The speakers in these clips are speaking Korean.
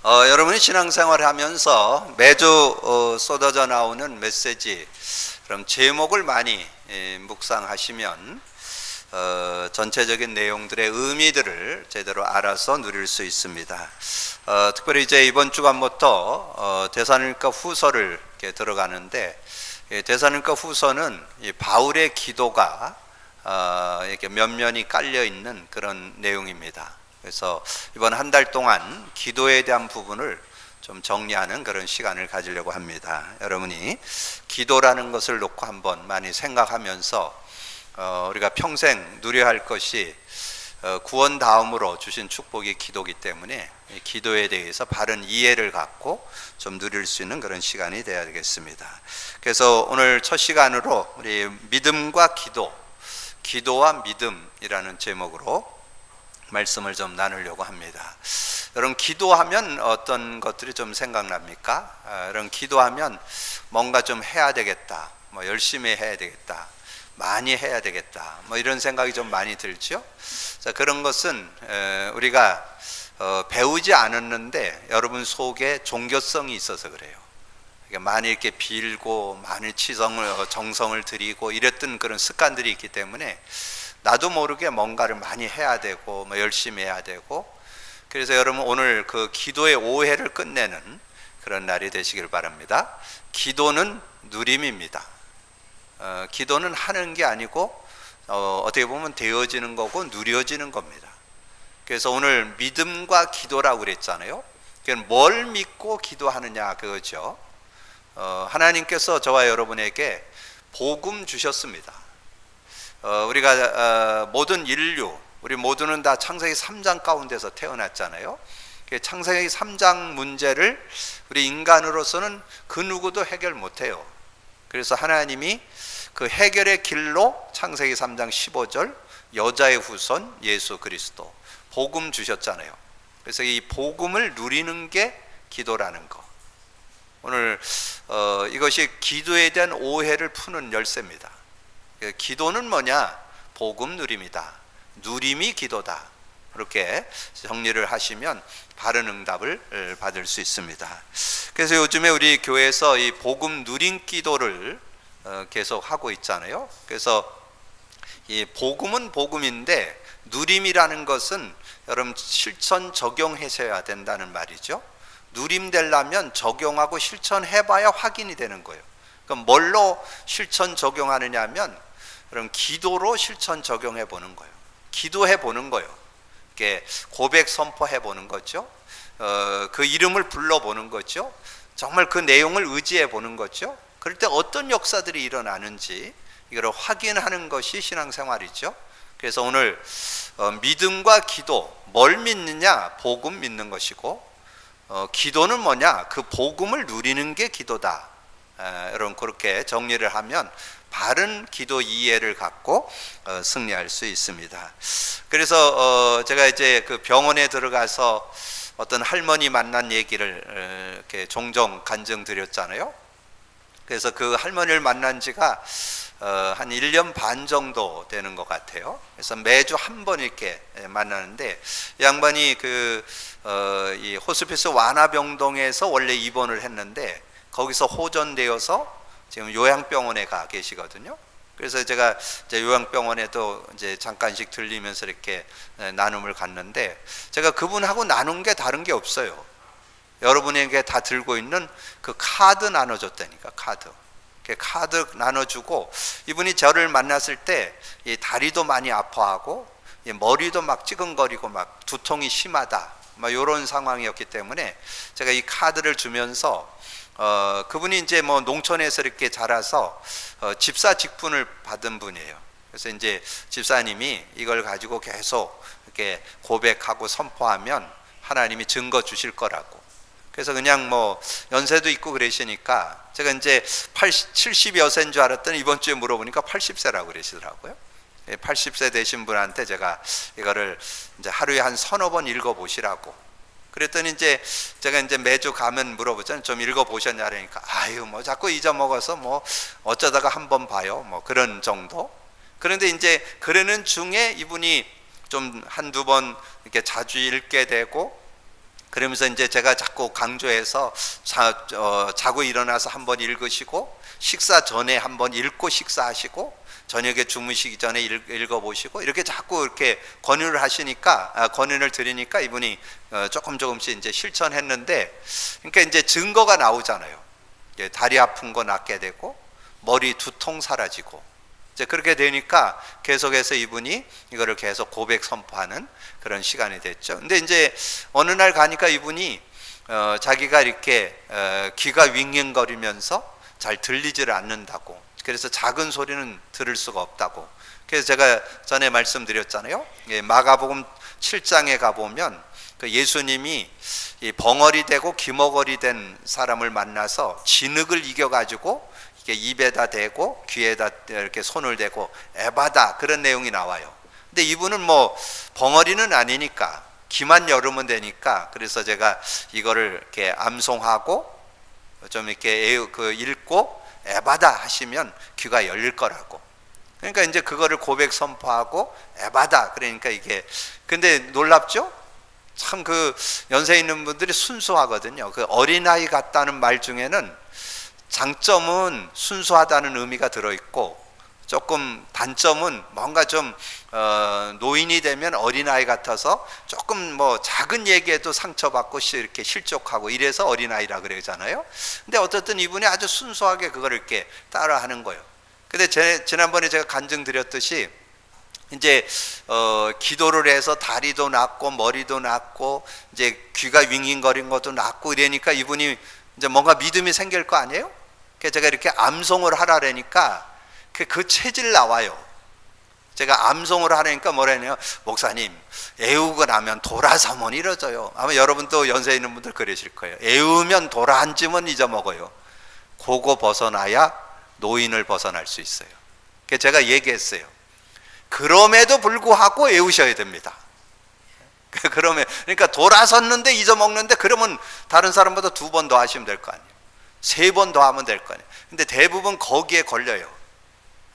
여러분이 신앙생활을 하면서 매주 쏟아져 나오는 메시지, 그럼 제목을 많이 묵상하시면 전체적인 내용들의 의미들을 제대로 알아서 누릴 수 있습니다. 특별히 이제 이번 주간부터 데살로니가 후서를 이렇게 들어가는데, 데살로니가 후서는 이 바울의 기도가 이렇게 면면이 깔려 있는 그런 내용입니다. 그래서 이번 한 달 동안 기도에 대한 부분을 좀 정리하는 그런 시간을 가지려고 합니다. 여러분이 기도라는 것을 놓고 한번 많이 생각하면서 우리가 평생 누려야 할 것이 구원 다음으로 주신 축복이 기도이기 때문에 기도에 대해서 바른 이해를 갖고 좀 누릴 수 있는 그런 시간이 되어야 되겠습니다. 그래서 오늘 첫 시간으로 우리 믿음과 기도, 기도와 믿음이라는 제목으로 말씀을 좀 나누려고 합니다. 여러분, 기도하면 어떤 것들이 좀 생각납니까? 여러분, 기도하면 뭔가 좀 해야 되겠다, 열심히 해야 되겠다, 많이 해야 되겠다, 이런 생각이 좀 많이 들죠. 자, 그런 것은 우리가 배우지 않았는데 여러분 속에 종교성이 있어서 그래요. 많이 이렇게 빌고 많이 정성을 들이고 이랬던 그런 습관들이 있기 때문에 나도 모르게 뭔가를 많이 해야 되고 열심히 해야 되고, 그래서 여러분 오늘 그 기도의 오해를 끝내는 그런 날이 되시길 바랍니다. 기도는 누림입니다. 기도는 하는 게 아니고 어떻게 보면 되어지는 거고 누려지는 겁니다. 그래서 오늘 믿음과 기도라고 그랬잖아요. 그러니까 뭘 믿고 기도하느냐 그거죠. 하나님께서 저와 여러분에게 복음 주셨습니다. 우리가 모든 인류, 우리 모두는 다 창세기 3장 가운데서 태어났잖아요. 창세기 3장 문제를 우리 인간으로서는 그 누구도 해결 못해요. 그래서 하나님이 그 해결의 길로 창세기 3장 15절 여자의 후손 예수 그리스도 복음 주셨잖아요. 그래서 이 복음을 누리는 게 기도라는 거. 오늘 이것이 기도에 대한 오해를 푸는 열쇠입니다. 기도는 뭐냐? 복음 누림이다. 누림이 기도다. 그렇게 정리를 하시면 바른 응답을 받을 수 있습니다. 그래서 요즘에 우리 교회에서 이 복음 누림 기도를 계속 하고 있잖아요. 그래서 이 복음은 복음인데 누림이라는 것은 여러분 실천 적용하셔야 된다는 말이죠. 누림 되려면 적용하고 실천해봐야 확인이 되는 거예요. 그럼 뭘로 실천 적용하느냐 하면 그럼 기도로 실천 적용해 보는 거예요. 기도해 보는 거예요. 이렇게 고백 선포해 보는 거죠. 그 이름을 불러 보는 거죠. 정말 그 내용을 의지해 보는 거죠. 그럴 때 어떤 역사들이 일어나는지 이걸 확인하는 것이 신앙생활이죠. 그래서 오늘 믿음과 기도, 뭘 믿느냐? 복음 믿는 것이고, 기도는 뭐냐? 그 복음을 누리는 게 기도다. 여러분 그렇게 정리를 하면 바른 기도 이해를 갖고 승리할 수 있습니다. 그래서 제가 이제 그 병원에 들어가서 어떤 할머니 만난 얘기를 이렇게 종종 간증드렸잖아요. 그래서 그 할머니를 만난 지가 한 1년 반 정도 되는 것 같아요. 그래서 매주 한 번 이렇게 만나는데, 이 양반이 이 호스피스 완화병동에서 원래 입원을 했는데 거기서 호전되어서 지금 요양병원에 가 계시거든요. 그래서 제가 이제 요양병원에도 이제 잠깐씩 들리면서 이렇게 나눔을 갔는데, 제가 그분하고 나눈 게 다른 게 없어요. 여러분에게 다 들고 있는 그 카드 나눠줬다니까, 카드 나눠주고, 이분이 저를 만났을 때 이 다리도 많이 아파하고 머리도 막 찌근거리고 막 두통이 심하다, 이런 상황이었기 때문에 제가 이 카드를 주면서 그분이 이제 농촌에서 이렇게 자라서 집사 직분을 받은 분이에요. 그래서 이제 집사님이 이걸 가지고 계속 이렇게 고백하고 선포하면 하나님이 증거 주실 거라고. 그래서 그냥 연세도 있고 그러시니까 제가 이제 70여 세인 줄 알았더니 이번 주에 물어보니까 80세라고 그러시더라고요. 80세 되신 분한테 제가 이거를 이제 하루에 한 서너 번 읽어보시라고. 그랬더니 이제 제가 이제 매주 가면 물어보잖아요. 좀 읽어보셨냐 그러니까 아유 자꾸 잊어먹어서 어쩌다가 한번 봐요, 그런 정도. 그런데 이제 그러는 중에 이분이 좀 한두 번 이렇게 자주 읽게 되고, 그러면서 이제 제가 자꾸 강조해서 자고 일어나서 한번 읽으시고, 식사 전에 한번 읽고 식사하시고, 저녁에 주무시기 전에 읽어보시고, 이렇게 자꾸 이렇게 권유를 하시니까, 권유를 드리니까 이분이 조금씩 이제 실천했는데, 그러니까 이제 증거가 나오잖아요. 다리 아픈 거 낫게 되고, 머리 두통 사라지고, 이제 그렇게 되니까 계속해서 이분이 이거를 계속 고백 선포하는 그런 시간이 됐죠. 근데 이제 어느 날 가니까 이분이 자기가 이렇게 귀가 윙윙거리면서 잘 들리지를 않는다고, 그래서 작은 소리는 들을 수가 없다고. 그래서 제가 전에 말씀드렸잖아요. 마가복음 7장에 가보면 그 예수님이 이 벙어리 되고 귀머거리 된 사람을 만나서 진흙을 이겨가지고 이게 입에다 대고 귀에다 이렇게 손을 대고 에바다, 그런 내용이 나와요. 근데 이분은 뭐 벙어리는 아니니까 귀만 열으면 되니까, 그래서 제가 이거를 이렇게 암송하고 좀 이렇게 읽고 에바다 하시면 귀가 열릴 거라고. 그러니까 이제 그거를 고백 선포하고 에바다, 그러니까 이게, 근데 놀랍죠? 참 그 연세 있는 분들이 순수하거든요. 그 어린아이 같다는 말 중에는 장점은 순수하다는 의미가 들어있고, 조금 단점은 뭔가 좀 노인이 되면 어린아이 같아서 조금 뭐 작은 얘기에도 상처받고 이렇게 실족하고 이래서 어린아이라 그러잖아요. 근데 어쨌든 이분이 아주 순수하게 그걸 이렇게 따라하는 거예요. 근데 지난번에 제가 간증드렸듯이 이제 기도를 해서 다리도 낫고 머리도 낫고 이제 귀가 윙윙거린 것도 낫고 이러니까 이분이 이제 뭔가 믿음이 생길 거 아니에요? 그래서 제가 이렇게 암송을 하라니까 그 체질 나와요. 제가 암송을 하라니까 뭐라네요? 목사님, 애우고 나면 돌아서면 이러져요. 아마 여러분도 연세 있는 분들 그러실 거예요. 애우면 돌아 앉으면 잊어먹어요. 그거 벗어나야 노인을 벗어날 수 있어요. 그래서 제가 얘기했어요. 그럼에도 불구하고 애우셔야 됩니다. 그러니까 돌아섰는데 잊어먹는데, 그러면 다른 사람보다 2번 더 하시면 될 거 아니에요. 3번 더 하면 될 거 아니에요. 근데 대부분 거기에 걸려요.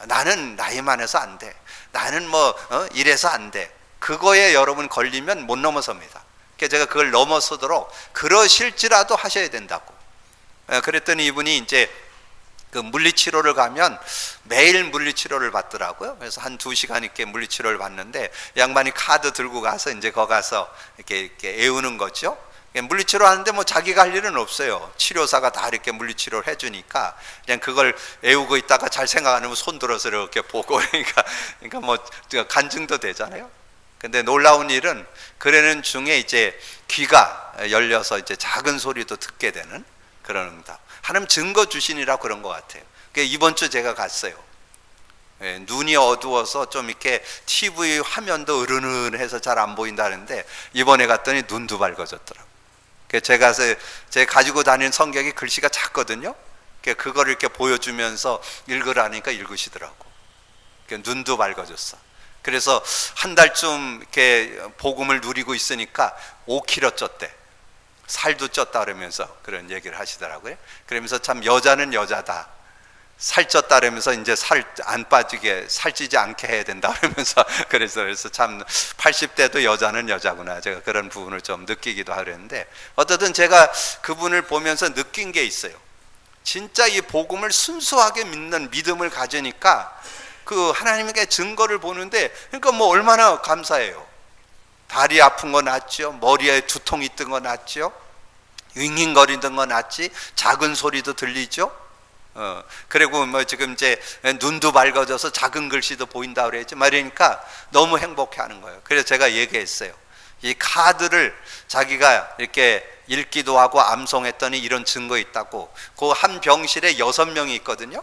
나는 나이 많아서 안 돼. 나는 뭐 이래서 안 돼. 그거에 여러분 걸리면 못 넘어섭니다. 그래서 제가 그걸 넘어서도록 그러실지라도 하셔야 된다고. 그랬더니 이분이 이제 그 물리치료를 가면 매일 물리치료를 받더라고요. 그래서 한 2시간 이렇게 물리치료를 받는데, 양반이 카드 들고 가서 이제 거기 가서 이렇게 애우는 거죠. 물리치료 하는데 뭐 자기가 할 일은 없어요. 치료사가 다 이렇게 물리치료를 해주니까 그냥 그걸 애우고 있다가 잘 생각 안 하면 손 들어서 이렇게 보고, 그러니까 뭐 간증도 되잖아요. 근데 놀라운 일은 그러는 중에 이제 귀가 열려서 이제 작은 소리도 듣게 되는 그런 응답. 하나님 증거 주시니라 그런 것 같아요. 이번 주 제가 갔어요. 눈이 어두워서 좀 이렇게 TV 화면도 으르는해서 잘 안 보인다는데, 이번에 갔더니 눈도 밝아졌더라고요. 제가 가지고 다니는 성경이 글씨가 작거든요. 그거를 이렇게 보여주면서 읽으라니까 읽으시더라고. 눈도 밝아졌어. 그래서 한 달쯤 이렇게 복음을 누리고 있으니까 5kg 쪘대. 살도 쪘다 그러면서 그런 얘기를 하시더라고요. 그러면서 참 여자는 여자다. 살쪘다 그러면서 이제 살 안 빠지게, 살찌지 않게 해야 된다 그러면서, 그래서 참 80대도 여자는 여자구나, 제가 그런 부분을 좀 느끼기도 하는데, 어쨌든 제가 그분을 보면서 느낀 게 있어요. 진짜 이 복음을 순수하게 믿는 믿음을 가지니까 그 하나님께 증거를 보는데, 그러니까 뭐 얼마나 감사해요. 다리 아픈 거 낫죠, 머리에 두통 있던 거 낫죠, 윙윙거리던 거 낫지, 작은 소리도 들리죠. 그리고 뭐 지금 이제 눈도 밝아져서 작은 글씨도 보인다 그랬지 말이니까 너무 행복해 하는 거예요. 그래서 제가 얘기했어요. 이 카드를 자기가 이렇게 읽기도 하고 암송했더니 이런 증거 있다고. 그 한 병실에 6명이 있거든요.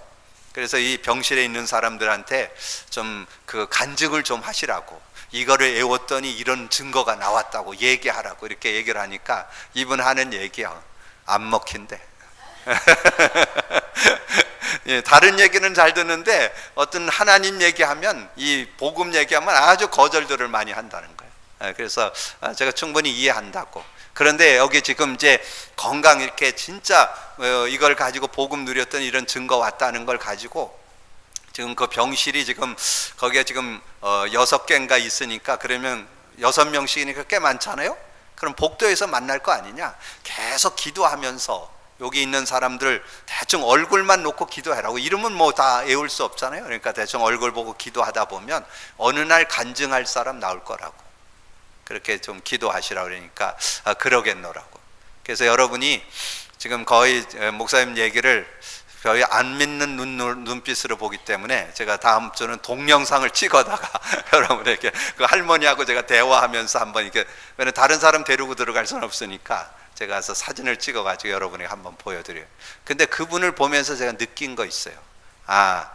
그래서 이 병실에 있는 사람들한테 좀 그 간증을 좀 하시라고, 이거를 애웠더니 이런 증거가 나왔다고 얘기하라고 이렇게 얘기를 하니까 이분 하는 얘기야, 안 먹힌대. 예, 다른 얘기는 잘 듣는데 어떤 하나님 얘기하면, 이 복음 얘기하면 아주 거절들을 많이 한다는 거예요. 그래서 제가 충분히 이해한다고. 그런데 여기 지금 이제 건강 이렇게 진짜 이걸 가지고 복음 누렸던 이런 증거 왔다는 걸 가지고, 지금 그 병실이 지금 거기에 지금 6개인가 있으니까, 그러면 6명씩이니까 꽤 많잖아요. 그럼 복도에서 만날 거 아니냐? 계속 기도하면서 여기 있는 사람들 대충 얼굴만 놓고 기도해라고, 이름은 뭐 다 외울 수 없잖아요. 그러니까 대충 얼굴 보고 기도하다 보면 어느 날 간증할 사람 나올 거라고, 그렇게 좀 기도하시라고. 그러니까 그러겠노라고. 그래서 여러분이 지금 거의 목사님 얘기를 거의 안 믿는 눈빛으로 보기 때문에 제가 다음 주는 동영상을 찍어다가 여러분에게 그 할머니하고 제가 대화하면서 한번 이렇게, 왜냐면 다른 사람 데리고 들어갈 수는 없으니까 제가 가서 사진을 찍어가지고 여러분에게 한번 보여드려요. 근데 그분을 보면서 제가 느낀 거 있어요. 아,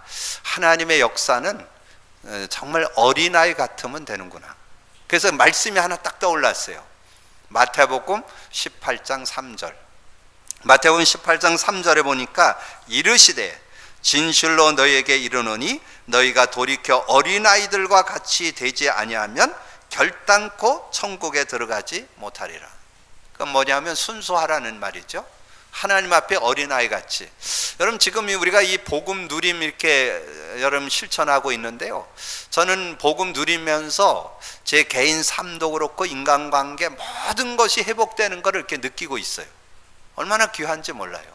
하나님의 역사는 정말 어린아이 같으면 되는구나. 그래서 말씀이 하나 딱 떠올랐어요. 마태복음 18장 3절. 마태복음 18장 3절에 보니까 이르시되 진실로 너희에게 이르노니 너희가 돌이켜 어린아이들과 같이 되지 아니하면 결단코 천국에 들어가지 못하리라. 그건 뭐냐면 순수하라는 말이죠. 하나님 앞에 어린아이 같이. 여러분, 지금 우리가 이 복음 누림 이렇게 여러분 실천하고 있는데요, 저는 복음 누리면서 제 개인 삶도 그렇고 인간관계 모든 것이 회복되는 것을 이렇게 느끼고 있어요. 얼마나 귀한지 몰라요.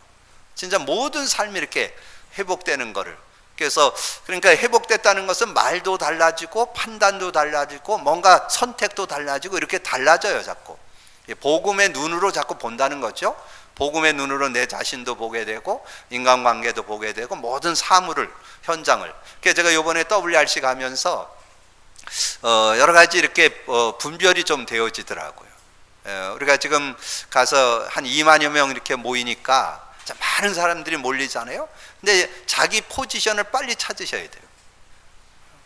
진짜 모든 삶이 이렇게 회복되는 거를. 그래서 그러니까 회복됐다는 것은 말도 달라지고 판단도 달라지고 뭔가 선택도 달라지고 이렇게 달라져요. 자꾸 복음의 눈으로 자꾸 본다는 거죠. 복음의 눈으로 내 자신도 보게 되고 인간관계도 보게 되고 모든 사물을, 현장을. 그래서 제가 이번에 WRC 가면서 여러 가지 이렇게 분별이 좀 되어지더라고요. 우리가 지금 가서 한 2만여 명 이렇게 모이니까 많은 사람들이 몰리잖아요. 근데 자기 포지션을 빨리 찾으셔야 돼요.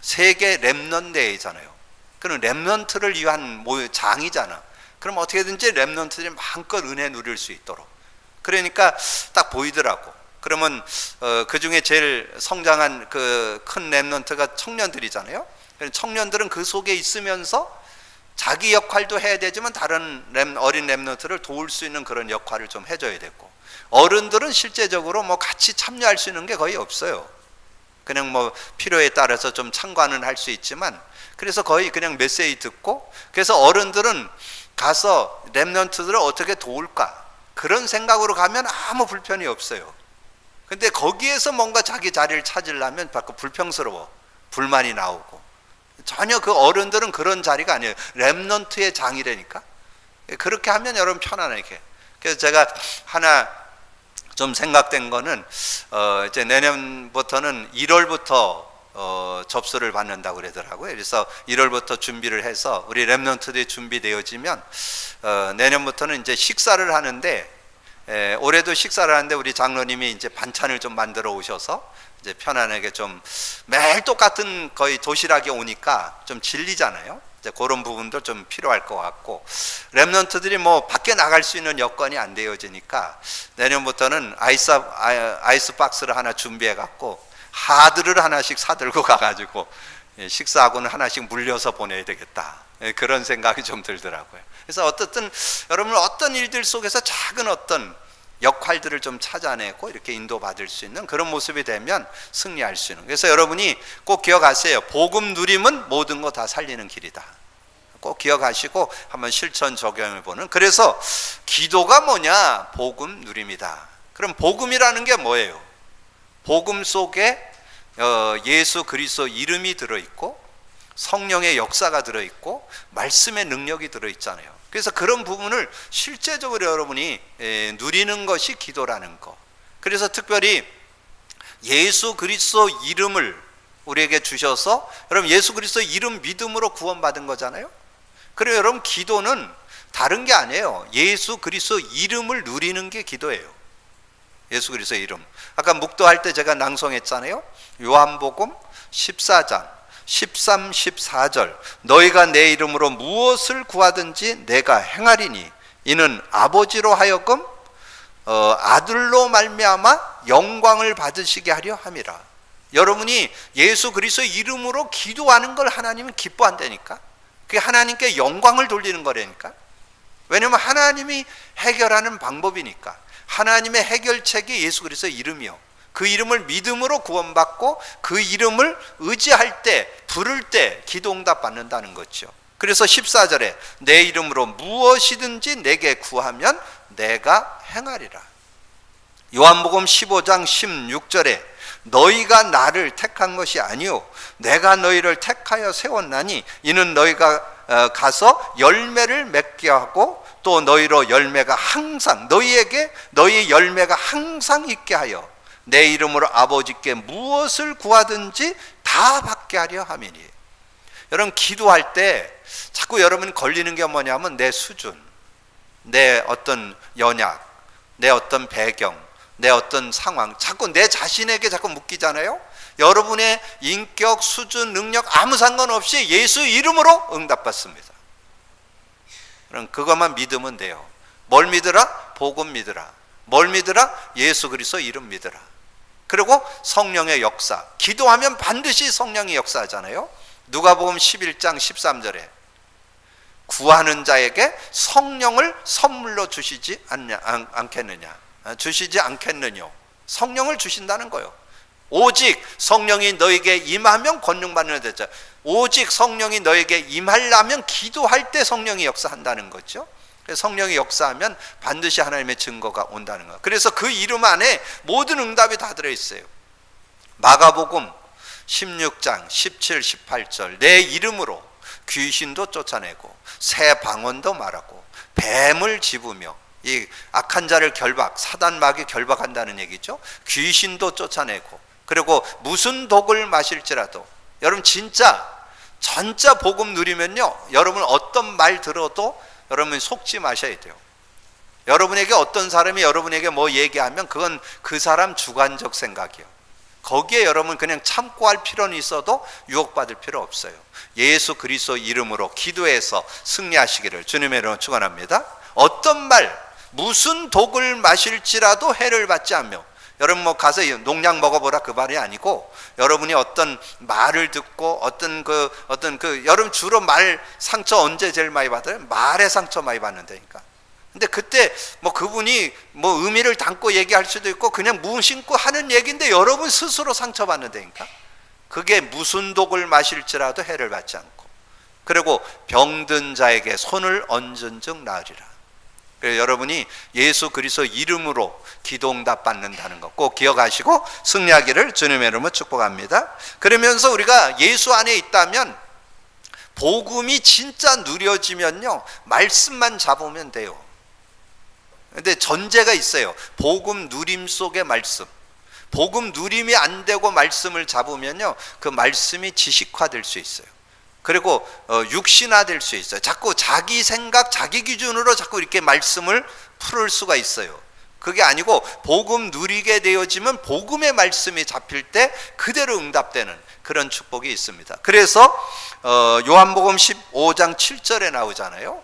세계 렘넌트 데이잖아요. 그럼 렘넌트를 위한 장이잖아. 그럼 어떻게든지 렘넌트들이 마음껏 은혜 누릴 수 있도록. 그러니까 딱 보이더라고. 그러면 그 중에 제일 성장한 그 큰 렘넌트가 청년들이잖아요. 청년들은 그 속에 있으면서 자기 역할도 해야 되지만 다른 어린 렘넌트를 도울 수 있는 그런 역할을 좀 해줘야 되고, 어른들은 실제적으로 뭐 같이 참여할 수 있는 게 거의 없어요. 그냥 뭐 필요에 따라서 좀 참관은 할 수 있지만, 그래서 거의 그냥 메시지 듣고, 그래서 어른들은 가서 렘넌트들을 어떻게 도울까, 그런 생각으로 가면 아무 불편이 없어요. 근데 거기에서 뭔가 자기 자리를 찾으려면 자꾸 불평스러워, 불만이 나오고. 전혀 그 어른들은 그런 자리가 아니에요. 렘넌트의 장이라니까. 그렇게 하면 여러분 편안하게. 그래서 제가 하나 좀 생각된 거는 이제 내년부터는 1월부터 접수를 받는다고 그러더라고요. 그래서 1월부터 준비를 해서 우리 렘넌트들이 준비되어지면 내년부터는 이제 식사를 하는데, 올해도 식사를 하는데 우리 장로님이 이제 반찬을 좀 만들어 오셔서 이제 편안하게, 좀 매일 똑같은 거의 도시락이 오니까 좀 질리잖아요. 이제 그런 부분도 좀 필요할 것 같고, 렘넌트들이 뭐 밖에 나갈 수 있는 여건이 안 되어지니까 내년부터는 아이스 박스를 하나 준비해 갖고 하드를 하나씩 사들고 가가지고 식사하고는 하나씩 물려서 보내야 되겠다, 그런 생각이 좀 들더라고요. 그래서 어떻든 여러분 어떤 일들 속에서 작은 어떤 역할들을 좀 찾아내고 이렇게 인도받을 수 있는 그런 모습이 되면 승리할 수 있는. 그래서 여러분이 꼭 기억하세요. 복음 누림은 모든 거 다 살리는 길이다. 꼭 기억하시고 한번 실천 적용해 보는. 그래서 기도가 뭐냐? 복음 누림이다. 그럼 복음이라는 게 뭐예요? 복음 속에 예수 그리스도 이름이 들어있고 성령의 역사가 들어있고 말씀의 능력이 들어있잖아요. 그래서 그런 부분을 실제적으로 여러분이 누리는 것이 기도라는 거. 그래서 특별히 예수 그리스도 이름을 우리에게 주셔서, 여러분 예수 그리스도 이름 믿음으로 구원받은 거잖아요. 그래서 여러분 기도는 다른 게 아니에요. 예수 그리스도 이름을 누리는 게 기도예요. 예수 그리스도 이름. 아까 묵도할 때 제가 낭송했잖아요. 요한복음 14장 13, 14절. 너희가 내 이름으로 무엇을 구하든지 내가 행하리니 이는 아버지로 하여금 아들로 말미암아 영광을 받으시게 하려 함이라. 여러분이 예수 그리스도 이름으로 기도하는 걸 하나님은 기뻐한다니까. 그게 하나님께 영광을 돌리는 거라니까. 왜냐하면 하나님이 해결하는 방법이니까. 하나님의 해결책이 예수 그리스도 이름이요. 그 이름을 믿음으로 구원받고 그 이름을 의지할 때, 부를 때 기도 응답 받는다는 거죠. 그래서 14절에 내 이름으로 무엇이든지 내게 구하면 내가 행하리라. 요한복음 15장 16절에 너희가 나를 택한 것이 아니요 내가 너희를 택하여 세웠나니 이는 너희가 가서 열매를 맺게 하고 또 너희로 열매가 항상 너희에게 너희 열매가 항상 있게 하여 내 이름으로 아버지께 무엇을 구하든지 다 받게 하려 함이니. 여러분 기도할 때 자꾸 여러분 걸리는 게 뭐냐면 내 수준, 내 어떤 연약, 내 어떤 배경, 내 어떤 상황, 자꾸 내 자신에게 자꾸 묶이잖아요. 여러분의 인격, 수준, 능력 아무 상관없이 예수 이름으로 응답받습니다. 그럼 그것만 믿으면 돼요. 뭘 믿으라? 복음 믿으라. 뭘 믿으라? 예수 그리스도 이름 믿으라. 그리고 성령의 역사, 기도하면 반드시 성령이 역사하잖아요. 누가복음 11장 13절에 구하는 자에게 성령을 선물로 주시지 않겠느냐, 주시지 않겠느냐. 성령을 주신다는 거예요. 오직 성령이 너에게 임하면 권능받는 데죠. 오직 성령이 너에게 임하려면 기도할 때 성령이 역사한다는 거죠. 성령이 역사하면 반드시 하나님의 증거가 온다는 거예요. 그래서 그 이름 안에 모든 응답이 다 들어있어요. 마가복음 16장 17, 18절 내 이름으로 귀신도 쫓아내고 새 방언도 말하고 뱀을 집으며, 이 악한 자를 결박, 사단마귀 결박한다는 얘기죠. 귀신도 쫓아내고, 그리고 무슨 독을 마실지라도, 여러분 진짜 전자 복음 누리면요, 여러분 어떤 말 들어도 여러분 속지 마셔야 돼요. 여러분에게 어떤 사람이 여러분에게 뭐 얘기하면 그건 그 사람 주관적 생각이에요. 거기에 여러분 그냥 참고 할 필요는 있어도 유혹받을 필요 없어요. 예수 그리스도 이름으로 기도해서 승리하시기를 주님의 이름으로 축원합니다. 어떤 말, 무슨 독을 마실지라도 해를 받지 않으며, 여러분 뭐 가서 농약 먹어보라 그 말이 아니고, 여러분이 어떤 말을 듣고 어떤 여러분 주로 말 상처 언제 제일 많이 받아요? 말에 상처 많이 받는다니까. 근데 그때 뭐 그분이 뭐 의미를 담고 얘기할 수도 있고 그냥 무심코 하는 얘기인데 여러분 스스로 상처받는다니까. 그게 무슨 독을 마실지라도 해를 받지 않고, 그리고 병든 자에게 손을 얹은 즉 나으리라. 그래서 여러분이 예수 그리스도 이름으로 기도응답 받는다는 거 꼭 기억하시고 승리하기를 주님의 이름으로 축복합니다. 그러면서 우리가 예수 안에 있다면, 복음이 진짜 누려지면요, 말씀만 잡으면 돼요. 근데 전제가 있어요. 복음 누림 속의 말씀. 복음 누림이 안 되고 말씀을 잡으면요, 그 말씀이 지식화될 수 있어요. 그리고 육신화될 수 있어요. 자꾸 자기 생각, 자기 기준으로 자꾸 이렇게 말씀을 풀을 수가 있어요. 그게 아니고 복음 누리게 되어지면 복음의 말씀이 잡힐 때 그대로 응답되는 그런 축복이 있습니다. 그래서 요한복음 15장 7절에 나오잖아요.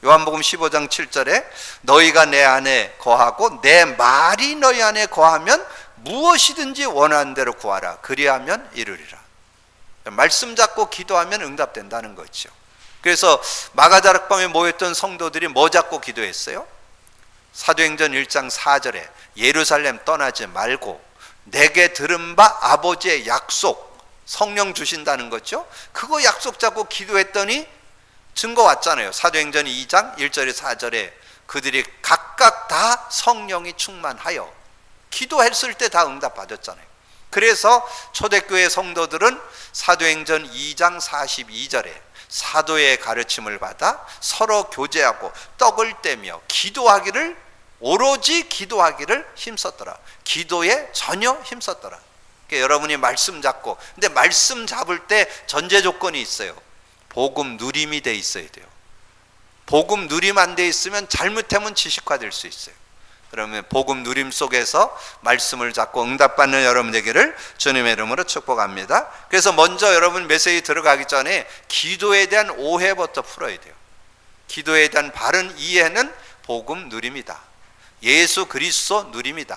요한복음 15장 7절에 너희가 내 안에 거하고 내 말이 너희 안에 거하면 무엇이든지 원하는 대로 구하라. 그리하면 이루리라. 말씀 잡고 기도하면 응답된다는 거죠. 그래서 마가다락방에 모였던 성도들이 뭐 잡고 기도했어요? 사도행전 1장 4절에 예루살렘 떠나지 말고 내게 들은 바 아버지의 약속, 성령 주신다는 거죠. 그거 약속 잡고 기도했더니 증거 왔잖아요. 사도행전 2장 1절에 4절에 그들이 각각 다 성령이 충만하여 기도했을 때 다 응답 받았잖아요. 그래서 초대교회 성도들은 사도행전 2장 42절에 사도의 가르침을 받아 서로 교제하고 떡을 떼며 기도하기를, 오로지 기도하기를 힘썼더라. 기도에 전혀 힘썼더라. 그러니까 여러분이 말씀 잡고, 근데 말씀 잡을 때 전제 조건이 있어요. 복음 누림이 돼 있어야 돼요. 복음 누림 안 돼 있으면 잘못하면 지식화될 수 있어요. 그러면 복음 누림 속에서 말씀을 잡고 응답받는 여러분 되기를 주님의 이름으로 축복합니다. 그래서 먼저 여러분 메시지 들어가기 전에 기도에 대한 오해부터 풀어야 돼요. 기도에 대한 바른 이해는 복음 누림이다, 예수 그리스도 누림이다,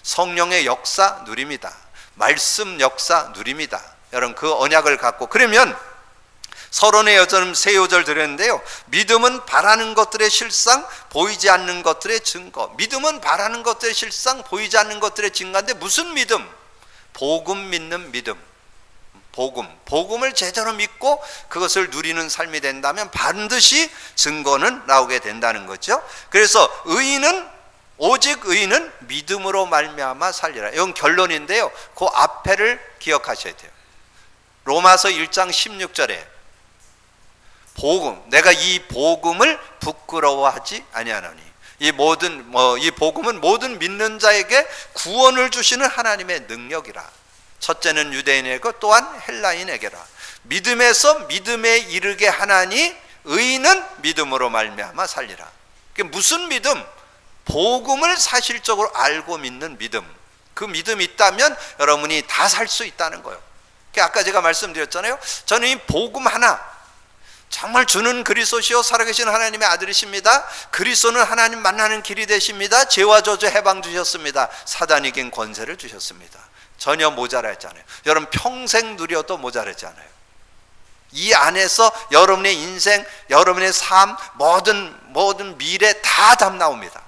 성령의 역사 누림이다, 말씀 역사 누림이다. 여러분 그 언약을 갖고, 그러면 서론의 여점 세 요절 드렸는데요. 믿음은 바라는 것들의 실상, 보이지 않는 것들의 증거. 믿음은 바라는 것들의 실상, 보이지 않는 것들의 증거인데 무슨 믿음? 복음 믿는 믿음. 복음을 제대로 믿고 그것을 누리는 삶이 된다면 반드시 증거는 나오게 된다는 거죠. 그래서 오직 의인은 믿음으로 말미암아 살리라. 이건 결론인데요. 그 앞에를 기억하셔야 돼요. 로마서 1장 16절에 내가 이 복음을 부끄러워하지 아니하노니 이 복음은 모든 믿는 자에게 구원을 주시는 하나님의 능력이라. 첫째는 유대인에게 또한 헬라인에게라. 믿음에서 믿음에 이르게 하나니 의인은 믿음으로 말미암아 살리라. 그게 무슨 믿음? 복음을 사실적으로 알고 믿는 믿음. 그 믿음이 있다면 여러분이 다 살 수 있다는 거예요. 아까 제가 말씀드렸잖아요. 저는 이 복음 하나, 정말 주는 그리스도시요 살아계신 하나님의 아들이십니다. 그리스도는 하나님 만나는 길이 되십니다. 죄와 저주 해방 주셨습니다. 사단 이긴 권세를 주셨습니다. 전혀 모자라지 않아요. 여러분 평생 누려도 모자라지 않아요. 이 안에서 여러분의 인생, 여러분의 삶, 모든 미래 다 답 나옵니다.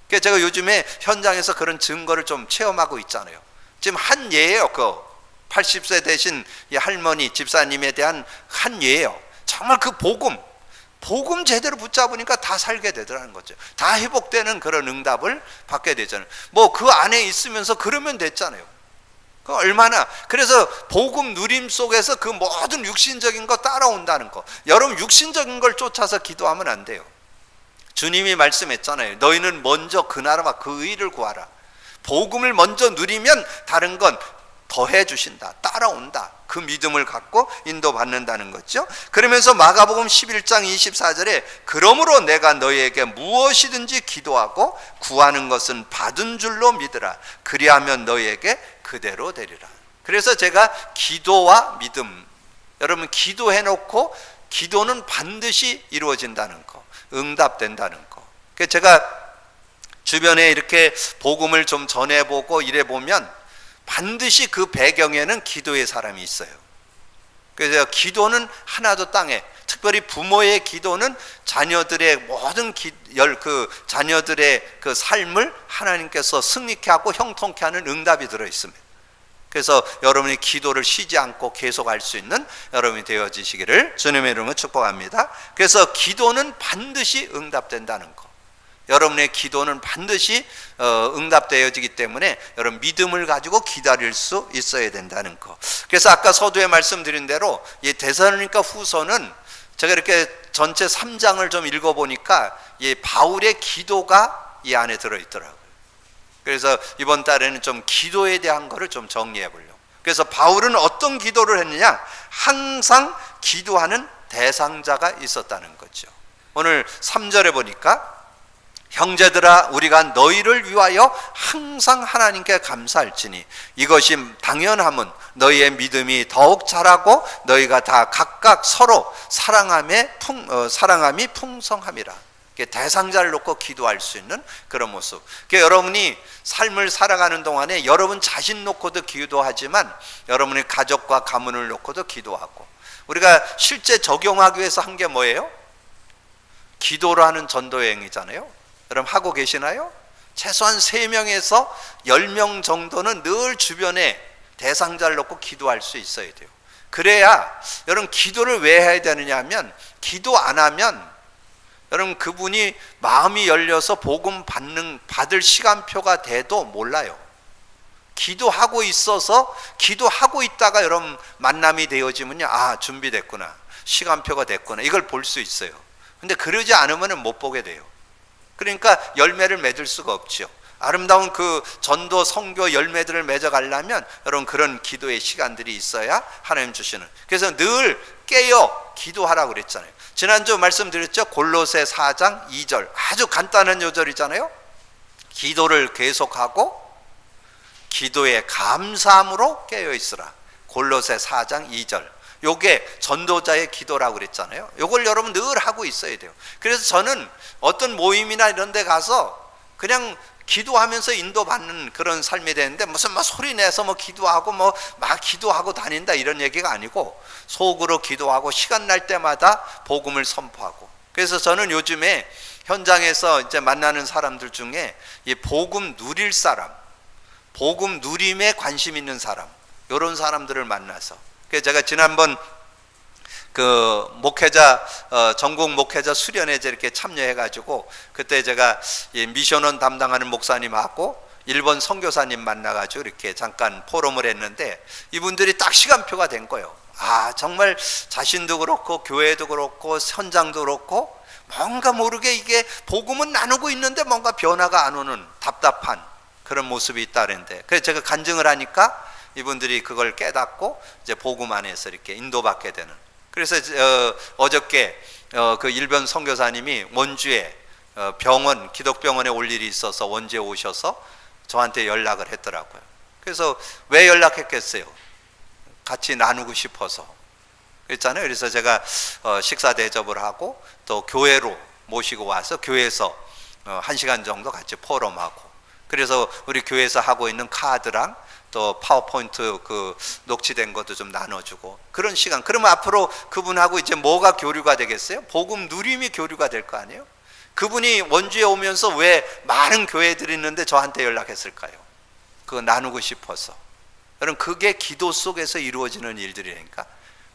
그래서 제가 요즘에 현장에서 그런 증거를 좀 체험하고 있잖아요. 지금 한 예예요. 80세 되신 이 할머니 집사님에 대한 한 예예요. 정말 그 복음 제대로 붙잡으니까 다 살게 되더라는 거죠. 다 회복되는 그런 응답을 받게 되잖아요. 그 안에 있으면서 그러면 됐잖아요. 얼마나. 그래서 복음 누림 속에서 그 모든 육신적인 거 따라온다는 거. 여러분 육신적인 걸 쫓아서 기도하면 안 돼요. 주님이 말씀했잖아요. 너희는 먼저 그 나라와 그 의를 구하라. 복음을 먼저 누리면 다른 건 더해 주신다. 따라온다. 그 믿음을 갖고 인도받는다는 거죠. 그러면서 마가복음 11장 24절에 그러므로 내가 너희에게 무엇이든지 기도하고 구하는 것은 받은 줄로 믿으라. 그리하면 너희에게 그대로 되리라. 그래서 제가 기도와 믿음, 여러분 기도해놓고 기도는 반드시 이루어진다는 거, 응답된다는 거. 그래서 제가 주변에 이렇게 복음을 좀 전해보고 이래보면 반드시 그 배경에는 기도의 사람이 있어요. 그래서 기도는 하나도 땅에, 특별히 부모의 기도는 자녀들의 모든 자녀들의 그 삶을 하나님께서 승리케 하고 형통케 하는 응답이 들어 있습니다. 그래서 여러분이 기도를 쉬지 않고 계속 할 수 있는 여러분이 되어지시기를 주님의 이름으로 축복합니다. 그래서 기도는 반드시 응답된다는 거. 여러분의 기도는 반드시 응답되어지기 때문에 여러분 믿음을 가지고 기다릴 수 있어야 된다는 거. 그래서 아까 서두에 말씀드린 대로 이 데살로니가 후서는 제가 이렇게 전체 3장을 좀 읽어보니까 이 바울의 기도가 이 안에 들어있더라고요. 그래서 이번 달에는 좀 기도에 대한 거를 좀 정리해 보려고. 그래서 바울은 어떤 기도를 했느냐? 항상 기도하는 대상자가 있었다는 거죠. 오늘 3절에 보니까 형제들아 우리가 너희를 위하여 항상 하나님께 감사할지니 이것이 당연함은 너희의 믿음이 더욱 자라고 너희가 다 각각 서로 사랑함이 풍성함이라. 대상자를 놓고 기도할 수 있는 그런 모습. 여러분이 삶을 살아가는 동안에 여러분 자신 놓고도 기도하지만 여러분의 가족과 가문을 놓고도 기도하고, 우리가 실제 적용하기 위해서 한 게 뭐예요? 기도로 하는 전도 여행이잖아요. 여러분 하고 계시나요? 최소한 3명에서 10명 정도는 늘 주변에 대상자를 놓고 기도할 수 있어야 돼요. 그래야 여러분 기도를 왜 해야 되느냐 하면, 기도 안 하면 여러분 그분이 마음이 열려서 복음 받을 시간표가 돼도 몰라요. 기도하고 있어서, 기도하고 있다가 여러분 만남이 되어지면요, 아 준비됐구나, 시간표가 됐구나, 이걸 볼 수 있어요. 근데 그러지 않으면 못 보게 돼요. 그러니까 열매를 맺을 수가 없죠. 아름다운 그 전도 선교 열매들을 맺어가려면 여러분 그런 기도의 시간들이 있어야 하나님 주시는. 그래서 늘 깨어 기도하라고 그랬잖아요. 지난주 말씀드렸죠. 골로새 4장 2절 아주 간단한 요절이잖아요. 기도를 계속하고 기도에 감사함으로 깨어 있으라. 골로새 4장 2절. 요게 전도자의 기도라고 그랬잖아요. 요걸 여러분 늘 하고 있어야 돼요. 그래서 저는 어떤 모임이나 이런 데 가서 그냥 기도하면서 인도받는 그런 삶이 되는데, 무슨 소리 내서 기도하고 막 기도하고 다닌다 이런 얘기가 아니고, 속으로 기도하고 시간 날 때마다 복음을 선포하고. 그래서 저는 요즘에 현장에서 이제 만나는 사람들 중에 이 복음 누릴 사람, 복음 누림에 관심 있는 사람, 이런 사람들을 만나서 그래서 제가 지난번 그 목회자 전국 목회자 수련회 이렇게 참여해가지고 그때 제가 미션원 담당하는 목사님하고 일본 선교사님 만나가지고 이렇게 잠깐 포럼을 했는데 이분들이 딱 시간표가 된 거예요. 아, 정말 자신도 그렇고 교회도 그렇고 현장도 그렇고 뭔가 모르게 이게 복음은 나누고 있는데 뭔가 변화가 안 오는 답답한 그런 모습이 있다는데, 그래서 제가 간증을 하니까 이분들이 그걸 깨닫고 이제 복음 안에서 이렇게 인도받게 되는. 그래서 어저께 그 일본 선교사님이 원주에 병원 기독병원에 올 일이 있어서 원주에 오셔서 저한테 연락을 했더라고요. 그래서 왜 연락했겠어요? 같이 나누고 싶어서 그랬잖아요. 그래서 제가 식사 대접을 하고 또 교회로 모시고 와서 교회에서 1시간 정도 같이 포럼하고, 그래서 우리 교회에서 하고 있는 카드랑 또 파워포인트 그 녹취된 것도 좀 나눠주고 그런 시간. 그러면 앞으로 그분하고 이제 뭐가 교류가 되겠어요? 복음 누림이 교류가 될 거 아니에요? 그분이 원주에 오면서 왜 많은 교회들이 있는데 저한테 연락했을까요? 그거 나누고 싶어서. 여러분, 그게 기도 속에서 이루어지는 일들이니까.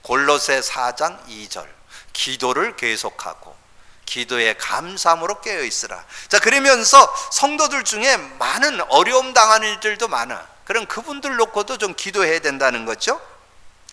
골로새 4장 2절 기도를 계속하고 기도에 감사함으로 깨어 있으라. 자, 그러면서 성도들 중에 많은 어려움 당하는 일들도 많아. 그럼 그분들 놓고도 좀 기도해야 된다는 거죠.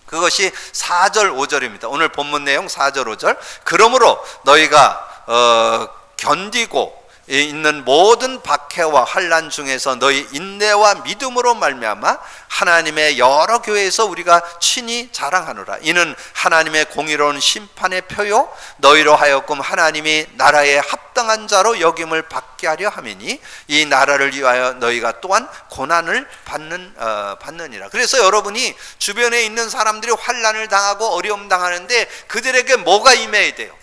그것이 4절 5절입니다. 오늘 본문 내용 4절 5절. 그러므로 너희가 견디고 있는 모든 박해와 환난 중에서 너희 인내와 믿음으로 말미암아 하나님의 여러 교회에서 우리가 친히 자랑하노라. 이는 하나님의 공의로운 심판의 표요 너희로 하여금 하나님이 나라에 합당한 자로 여김을 받게 하려 함이니 이 나라를 위하여 너희가 또한 고난을 받느니라. 그래서 여러분이 주변에 있는 사람들이 환난을 당하고 어려움 당하는데 그들에게 뭐가 임해야 돼요?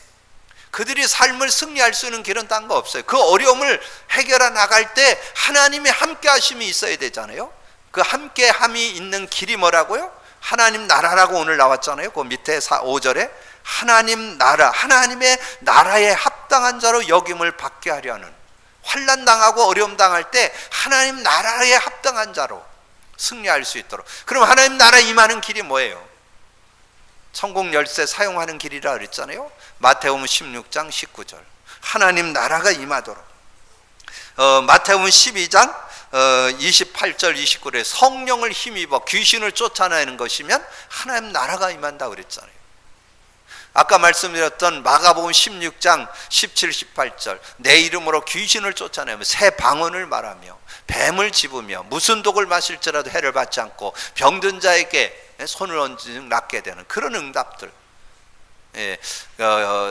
그들이 삶을 승리할 수 있는 길은 딴 거 없어요. 그 어려움을 해결해 나갈 때 하나님의 함께 하심이 있어야 되잖아요. 그 함께 함이 있는 길이 뭐라고요? 하나님 나라라고 오늘 나왔잖아요. 그 밑에 5절에 하나님 나라, 하나님의 나라에 합당한 자로 여김을 받게 하려는, 환난 당하고 어려움 당할 때 하나님 나라에 합당한 자로 승리할 수 있도록. 그럼 하나님 나라 임하는 길이 뭐예요? 천국 열쇠 사용하는 길이라 그랬잖아요. 마태복음 16장 19절 하나님 나라가 임하도록. 마태복음 12장 28절 29절에 성령을 힘입어 귀신을 쫓아내는 것이면 하나님 나라가 임한다 그랬잖아요. 아까 말씀드렸던 마가복음 16장 17, 18절 내 이름으로 귀신을 쫓아내며 새 방언을 말하며 뱀을 집으며 무슨 독을 마실지라도 해를 받지 않고 병든 자에게 손을 얹으면 낫게 되는 그런 응답들.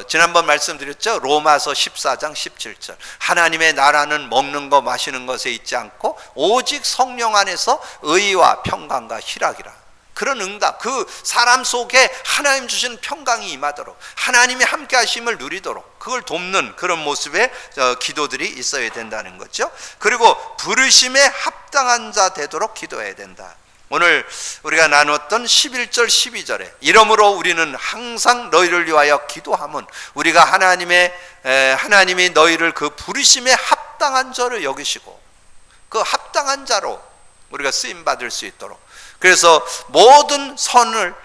지난번 말씀드렸죠. 로마서 14장 17절 하나님의 나라는 먹는 것 마시는 것에 있지 않고 오직 성령 안에서 의와 평강과 희락이라. 그런 응답, 그 사람 속에 하나님 주신 평강이 임하도록 하나님의 함께 하심을 누리도록 그걸 돕는 그런 모습의 기도들이 있어야 된다는 거죠. 그리고 부르심에 합당한 자 되도록 기도해야 된다. 오늘 우리가 나눴던 11절 12절에 이러므로 우리는 항상 너희를 위하여 기도함은 우리가 하나님이 너희를 그 부르심에 합당한 자로 여기시고 그 합당한 자로 우리가 쓰임 받을 수 있도록, 그래서 모든 선을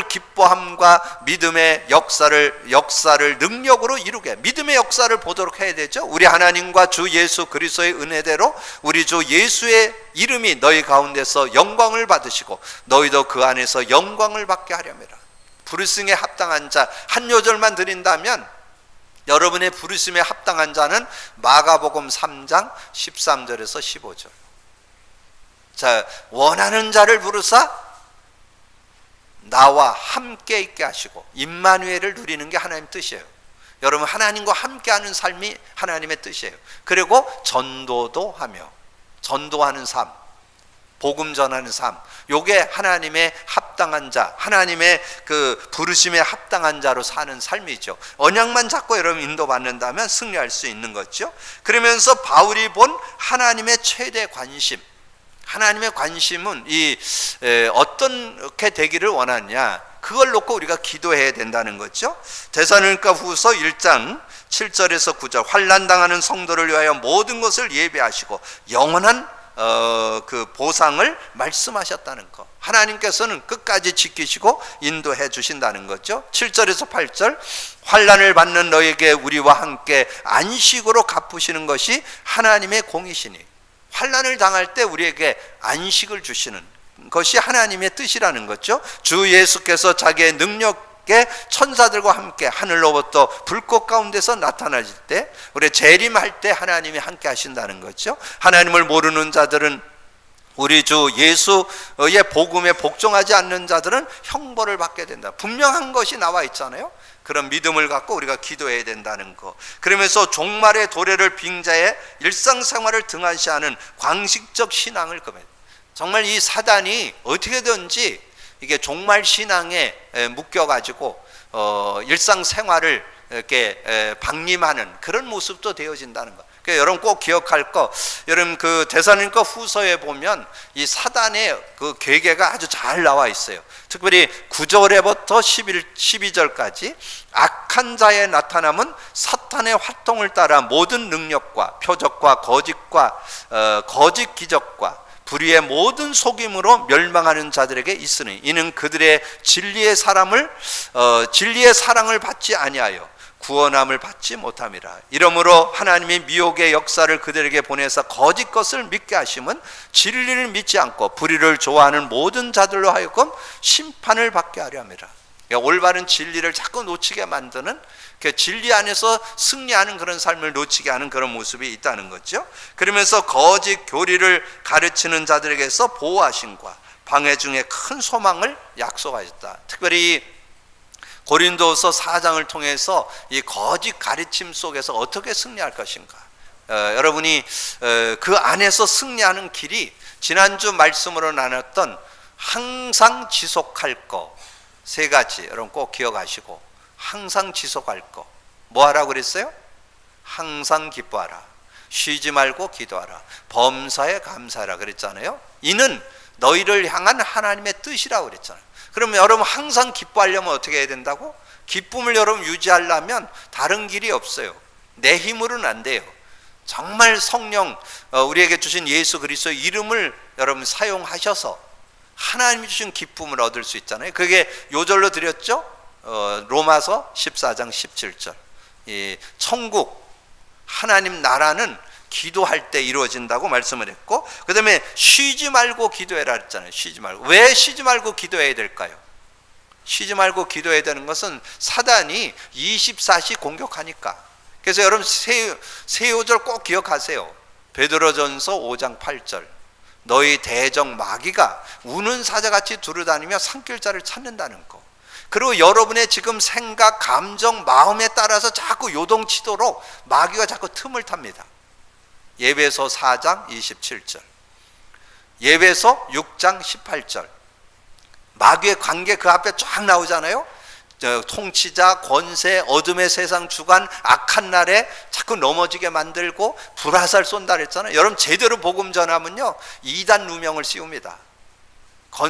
기뻐함과 믿음의 역사를 능력으로 이루게, 믿음의 역사를 보도록 해야 되죠. 우리 하나님과 주 예수 그리스도의 은혜대로 우리 주 예수의 이름이 너희 가운데서 영광을 받으시고 너희도 그 안에서 영광을 받게 하려니라. 부르심에 합당한 자 한 요절만 드린다면 여러분의 부르심에 합당한 자는 마가복음 3장 13절에서 15절. 자, 원하는 자를 부르사 나와 함께 있게 하시고 임마누엘을 누리는 게 하나님 뜻이에요. 여러분, 하나님과 함께하는 삶이 하나님의 뜻이에요. 그리고 전도도 하며, 전도하는 삶, 복음 전하는 삶, 요게 하나님의 합당한 자, 하나님의 그 부르심에 합당한 자로 사는 삶이죠. 언약만 잡고 여러분 인도받는다면 승리할 수 있는 거죠. 그러면서 바울이 본 하나님의 최대 관심, 하나님의 관심은 어떻게 되기를 원하냐, 그걸 놓고 우리가 기도해야 된다는 거죠. 데살로니가 후서 1장 7절에서 9절 환난 당하는 성도를 위하여 모든 것을 예배하시고 영원한 그 보상을 말씀하셨다는 거. 하나님께서는 끝까지 지키시고 인도해 주신다는 거죠. 7절에서 8절, 환난을 받는 너에게 우리와 함께 안식으로 갚으시는 것이 하나님의 공이시니, 환난을 당할 때 우리에게 안식을 주시는 것이 하나님의 뜻이라는 거죠. 주 예수께서 자기의 능력의 천사들과 함께 하늘로부터 불꽃 가운데서 나타나실 때, 우리 재림할 때 하나님이 함께 하신다는 거죠. 하나님을 모르는 자들은, 우리 주 예수의 복음에 복종하지 않는 자들은 형벌을 받게 된다. 분명한 것이 나와 있잖아요. 그런 믿음을 갖고 우리가 기도해야 된다는 거. 그러면서 종말의 도래를 빙자해 일상생활을 등한시하는 광식적 신앙을 금해. 정말 이 사단이 어떻게든지 이게 종말 신앙에 묶여가지고 일상생활을 이렇게 방임하는 그런 모습도 되어진다는 거. 그러니까 여러분 꼭 기억할 거, 여러분 그 데살로니가 후서에 보면 이 사단의 그 괴계가 아주 잘 나와 있어요. 특별히 9절에부터 12절까지 악한 자의 나타남은 사탄의 활동을 따라 모든 능력과 표적과 거짓 기적과 불의의 모든 속임으로 멸망하는 자들에게 있으니, 이는 그들의 진리의 사랑을 받지 아니하여 구원함을 받지 못함이라. 이러므로 하나님이 미혹의 역사를 그들에게 보내사 거짓 것을 믿게 하심은 진리를 믿지 않고 불의를 좋아하는 모든 자들로 하여금 심판을 받게 하려 함이라. 그러니까 올바른 진리를 자꾸 놓치게 만드는, 진리 안에서 승리하는 그런 삶을 놓치게 하는 그런 모습이 있다는 거죠. 그러면서 거짓 교리를 가르치는 자들에게서 보호하심과 방해 중에 큰 소망을 약속하셨다. 특별히 고린도서 4장을 통해서 이 거짓 가르침 속에서 어떻게 승리할 것인가, 여러분이 그 안에서 승리하는 길이 지난주 말씀으로 나눴던 항상 지속할 거 세 가지 여러분 꼭 기억하시고, 항상 지속할 거 뭐 하라고 그랬어요? 항상 기뻐하라, 쉬지 말고 기도하라, 범사에 감사하라 그랬잖아요. 이는 너희를 향한 하나님의 뜻이라고 그랬잖아요. 그러면 여러분 항상 기뻐하려면 어떻게 해야 된다고? 기쁨을 여러분 유지하려면 다른 길이 없어요. 내 힘으로는 안 돼요. 정말 성령, 우리에게 주신 예수 그리스도의 이름을 여러분 사용하셔서 하나님이 주신 기쁨을 얻을 수 있잖아요. 그게 요절로 드렸죠. 로마서 14장 17절. 이 천국 하나님 나라는 기도할 때 이루어진다고 말씀을 했고, 그 다음에 쉬지 말고 기도해라 했잖아요. 쉬지 말고. 왜 쉬지 말고 기도해야 될까요? 쉬지 말고 기도해야 되는 것은 사단이 24시 공격하니까. 그래서 여러분 세 요절 꼭 기억하세요. 베드로전서 5장 8절. 너희 대적 마귀가 우는 사자같이 두루다니며 산길자를 찾는다는 거. 그리고 여러분의 지금 생각, 감정, 마음에 따라서 자꾸 요동치도록 마귀가 자꾸 틈을 탑니다. 예배서 4장 27절, 예배서 6장 18절. 마귀의 관계 그 앞에 쫙 나오잖아요. 통치자, 권세, 어둠의 세상 주관, 악한 날에 자꾸 넘어지게 만들고 불화살 쏜다 그랬잖아요. 여러분 제대로 복음 전하면요, 이단 누명을 씌웁니다.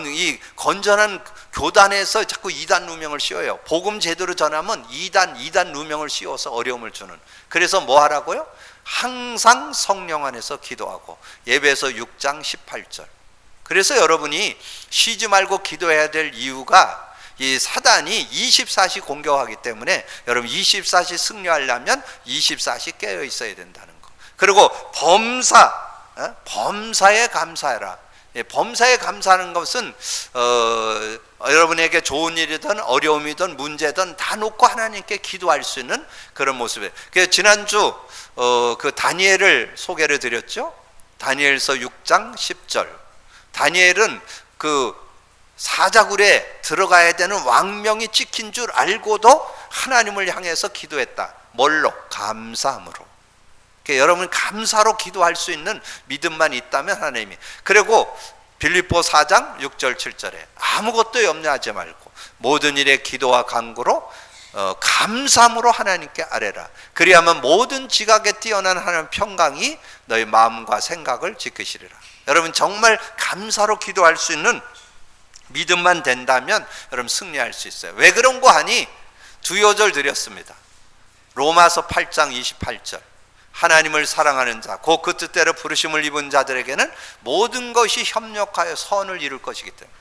이 건전한 교단에서 자꾸 이단 누명을 씌워요. 복음 제대로 전하면 이단 누명을 씌워서 어려움을 주는. 그래서 뭐 하라고요? 항상 성령 안에서 기도하고. 예배서 6장 18절. 그래서 여러분이 쉬지 말고 기도해야 될 이유가, 이 사단이 24시 공격하기 때문에 여러분 24시 승리하려면 24시 깨어 있어야 된다는 거. 그리고 범사에 감사해라. 범사에 감사하는 것은 여러분에게 좋은 일이든 어려움이든 문제든 다 놓고 하나님께 기도할 수 있는 그런 모습이에요. 그래서 지난주 그 다니엘을 소개를 드렸죠. 다니엘서 6장 10절. 다니엘은 그 사자굴에 들어가야 되는 왕명이 찍힌 줄 알고도 하나님을 향해서 기도했다. 뭘로? 감사함으로. 그러니까 여러분 감사로 기도할 수 있는 믿음만 있다면 하나님이. 그리고 빌립보 4장 6절 7절에 아무것도 염려하지 말고 모든 일에 기도와 간구로 감사함으로 하나님께 아뢰라. 그리하면 모든 지각에 뛰어난 하나님 평강이 너희 마음과 생각을 지키시리라. 여러분 정말 감사로 기도할 수 있는 믿음만 된다면 여러분 승리할 수 있어요. 왜 그런 거 하니? 두 요절 드렸습니다. 로마서 8장 28절. 하나님을 사랑하는 자, 곧 그 뜻대로 부르심을 입은 자들에게는 모든 것이 협력하여 선을 이룰 것이기 때문에,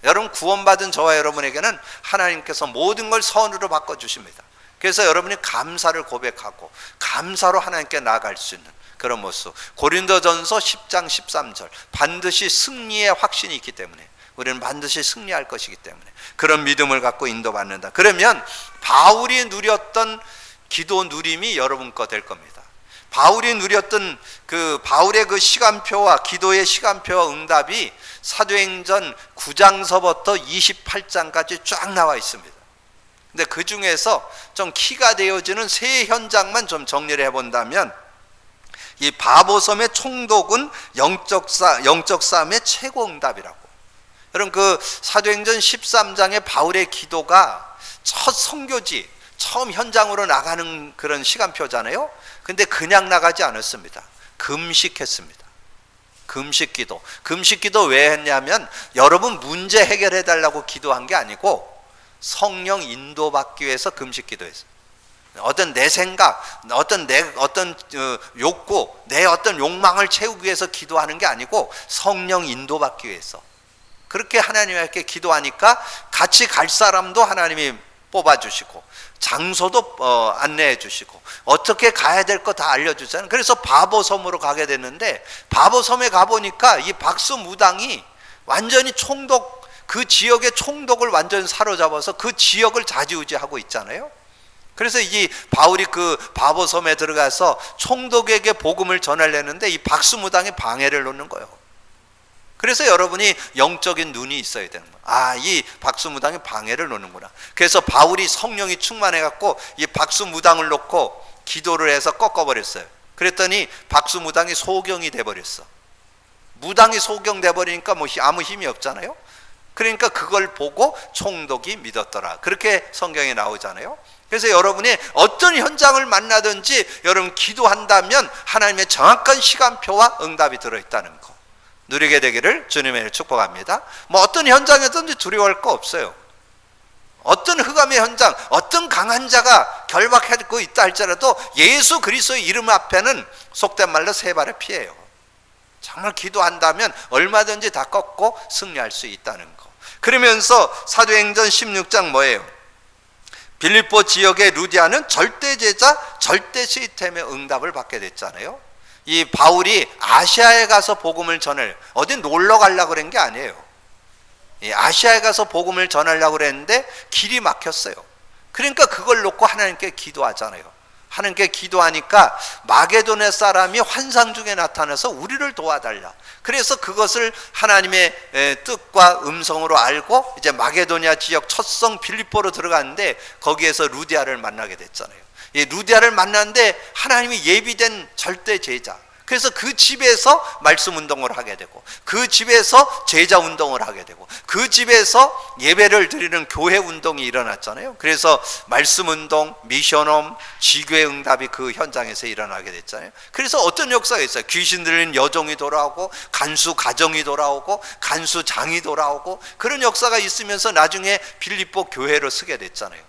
여러분 구원받은 저와 여러분에게는 하나님께서 모든 걸 선으로 바꿔주십니다. 그래서 여러분이 감사를 고백하고 감사로 하나님께 나아갈 수 있는 그런 모습. 고린도전서 10장 13절, 반드시 승리의 확신이 있기 때문에, 우리는 반드시 승리할 것이기 때문에 그런 믿음을 갖고 인도받는다. 그러면 바울이 누렸던 기도 누림이 여러분 거 될 겁니다. 바울이 누렸던 그 바울의 그 시간표와 기도의 시간표와 응답이 사도행전 9장서부터 28장까지 쫙 나와 있습니다. 근데 그 중에서 좀 키가 되어지는 세 현장만 좀 정리를 해본다면, 이 바보섬의 총독은 영적 싸움의 최고 응답이라고. 여러분 그 사도행전 13장의 바울의 기도가 첫 선교지, 처음 현장으로 나가는 그런 시간표잖아요. 근데 그냥 나가지 않았습니다. 금식했습니다. 금식기도. 금식기도 왜 했냐면, 여러분 문제 해결해 달라고 기도한 게 아니고 성령 인도받기 위해서 금식기도했어요. 어떤 내 생각, 어떤 욕구, 내 어떤 욕망을 채우기 위해서 기도하는 게 아니고 성령 인도받기 위해서. 그렇게 하나님께 기도하니까 같이 갈 사람도 하나님이 뽑아주시고, 장소도 안내해 주시고, 어떻게 가야 될 거 다 알려주잖아요. 그래서 바보섬으로 가게 됐는데, 바보섬에 가보니까 이 박수무당이 완전히 총독, 그 지역의 총독을 완전히 사로잡아서 그 지역을 좌지우지하고 있잖아요. 그래서 이 바울이 그 바보섬에 들어가서 총독에게 복음을 전하려는데 이 박수무당이 방해를 놓는 거예요. 그래서 여러분이 영적인 눈이 있어야 되는 거예요. 아, 이 박수무당이 방해를 놓는구나. 그래서 바울이 성령이 충만해갖고 이 박수무당을 놓고 기도를 해서 꺾어버렸어요. 그랬더니 박수무당이 소경이 돼버렸어. 무당이 소경 돼버리니까 뭐 아무 힘이 없잖아요. 그러니까 그걸 보고 총독이 믿었더라. 그렇게 성경에 나오잖아요. 그래서 여러분이 어떤 현장을 만나든지 여러분 기도한다면 하나님의 정확한 시간표와 응답이 들어있다는 거 누리게 되기를 주님의 축복합니다. 뭐 어떤 현장이든지 두려워할 거 없어요. 어떤 흑암의 현장, 어떤 강한 자가 결박하고 있다 할지라도 예수 그리스도의 이름 앞에는 속된 말로 세 발의 피해요. 정말 기도한다면 얼마든지 다 꺾고 승리할 수 있다는 거. 그러면서 사도행전 16장 뭐예요? 빌립보 지역의 루디아는 절대 제자, 절대 시스템의 응답을 받게 됐잖아요. 이 바울이 아시아에 가서 복음을 전할, 어디 놀러 가려고 그런 게 아니에요. 아시아에 가서 복음을 전하려고 그랬는데 길이 막혔어요. 그러니까 그걸 놓고 하나님께 기도하잖아요. 하나님께 기도하니까 마게도네 사람이 환상 중에 나타나서 우리를 도와달라. 그래서 그것을 하나님의 뜻과 음성으로 알고 이제 마게도니아 지역 첫성 빌립보로 들어갔는데 거기에서 루디아를 만나게 됐잖아요. 이 루디아를 만났는데 하나님이 예비된 절대 제자. 그래서 그 집에서 말씀 운동을 하게 되고, 그 집에서 제자 운동을 하게 되고, 그 집에서 예배를 드리는 교회 운동이 일어났잖아요. 그래서 말씀 운동, 미션홈, 지교의 응답이 그 현장에서 일어나게 됐잖아요. 그래서 어떤 역사가 있어요. 귀신 들린 여종이 돌아오고, 간수 가정이 돌아오고, 간수 장이 돌아오고, 그런 역사가 있으면서 나중에 빌립보 교회로 쓰게 됐잖아요.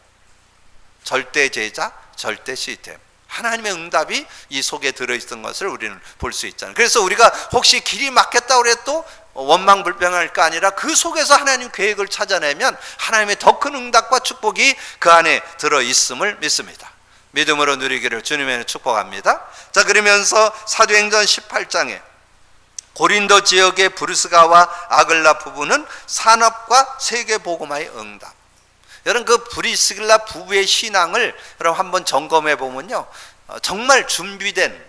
절대 제자, 절대 시스템. 하나님의 응답이 이 속에 들어있던 것을 우리는 볼 수 있잖아요. 그래서 우리가 혹시 길이 막혔다고 해도 원망불평할 거 아니라 그 속에서 하나님 계획을 찾아내면 하나님의 더 큰 응답과 축복이 그 안에 들어있음을 믿습니다. 믿음으로 누리기를 주님의 축복합니다. 자, 그러면서 사도행전 18장에 고린도 지역의 브리스가와 아글라 부부는 산업과 세계복음화의 응답. 여러분 그 브리스길라 부부의 신앙을 여러분 한번 점검해 보면요, 정말 준비된,